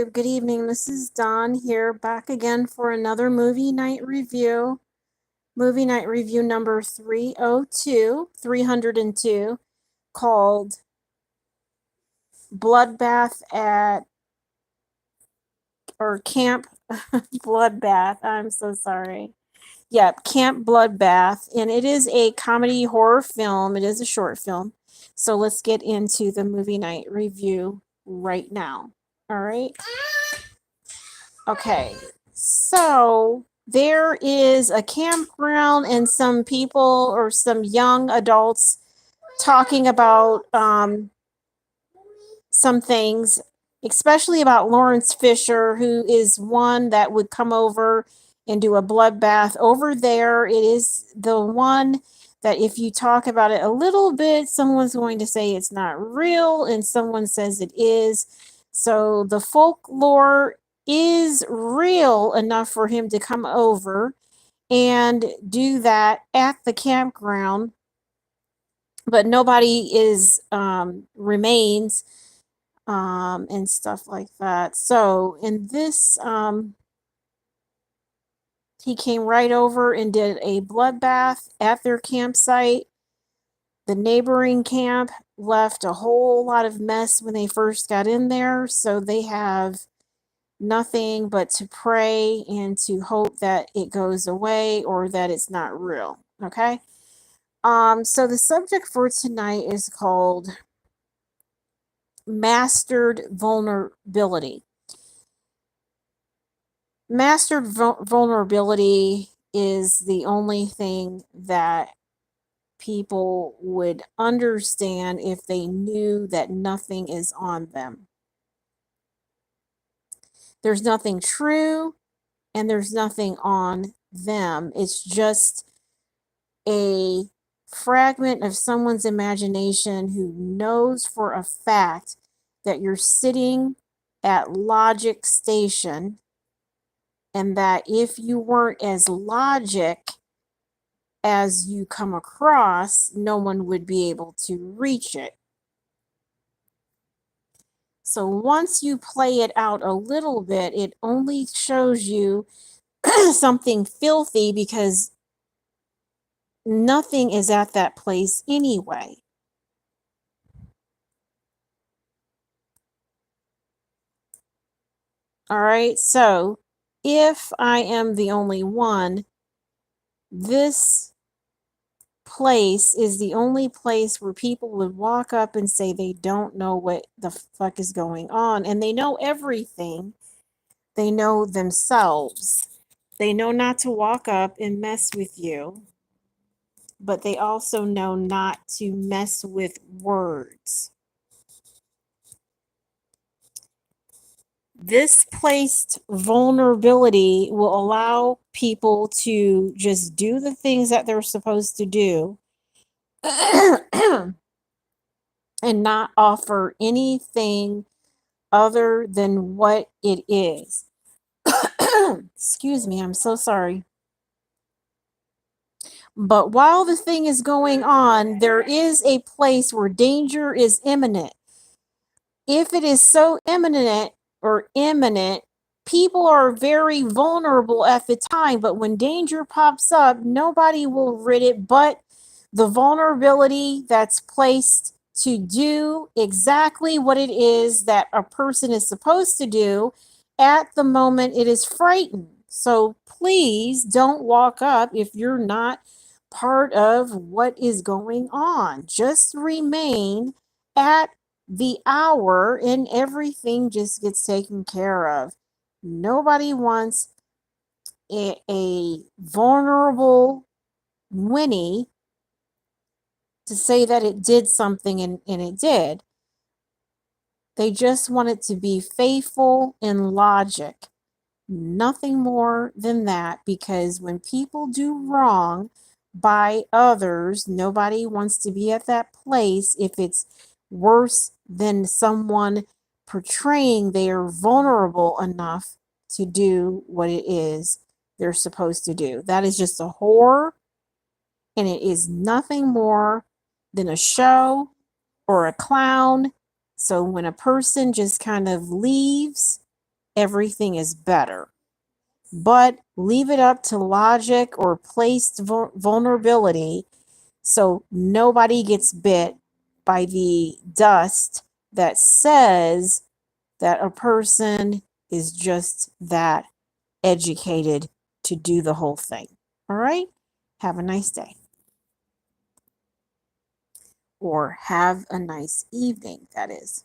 YouTube. Good evening. This is Dawn here, back again for another movie night review. Movie night review number 302, called Bloodbath Camp Bloodbath. I'm so sorry. Yep, Camp Bloodbath. And it is a comedy horror film. It is a short film. So let's get into the movie night review right now. All right. Okay, so there is a campground and some people or some young adults talking about some things, especially about Lawrence Fisher, who is one that would come over and do a bloodbath. Over there, it is the one that if you talk about it a little bit, someone's going to say it's not real and someone says it is. So the folklore is real enough for him to come over and do that at the campground, but nobody remains and stuff like that. So in this, he came right over and did a bloodbath at their campsite. The neighboring camp left a whole lot of mess when they first got in there, so they have nothing but to pray and to hope that it goes away or that it's not real. Okay? So the subject for tonight is called Mastered Vulnerability. Mastered vulnerability is the only thing that people would understand if they knew that nothing is on them. There's nothing true and there's nothing on them. It's just a fragment of someone's imagination who knows for a fact that you're sitting at Logic Station and that if you weren't as logic as you come across, no one would be able to reach it. So once you play it out a little bit, it only shows you something filthy because nothing is at that place anyway. All right, so if I am the only one, this place is the only place where people would walk up and say they don't know what the fuck is going on, and they know everything. They know themselves. They know not to walk up and mess with you, but they also know not to mess with words. This placed vulnerability will allow people to just do the things that they're supposed to do and not offer anything other than what it is. Excuse me, I'm so sorry. But while the thing is going on, there is a place where danger is imminent. If it is so imminent, people are very vulnerable at the time, but when danger pops up, nobody will rid it but the vulnerability that's placed to do exactly what it is that a person is supposed to do at the moment it is frightened. So please don't walk up if you're not part of what is going on. Just remain at the hour and everything just gets taken care of. Nobody wants a vulnerable Winnie to say that it did something and it did. They just want it to be faithful in logic. Nothing more than that, because when people do wrong by others, nobody wants to be at that place if it's worse than someone portraying they are vulnerable enough to do what it is they're supposed to do. That is just a horror, and it is nothing more than a show or a clown. So when a person just kind of leaves everything is better. But leave it up to logic or placed vulnerability so nobody gets bit by the dust that says that a person is just that educated to do the whole thing. All right? Have a nice day. Or have a nice evening, that is.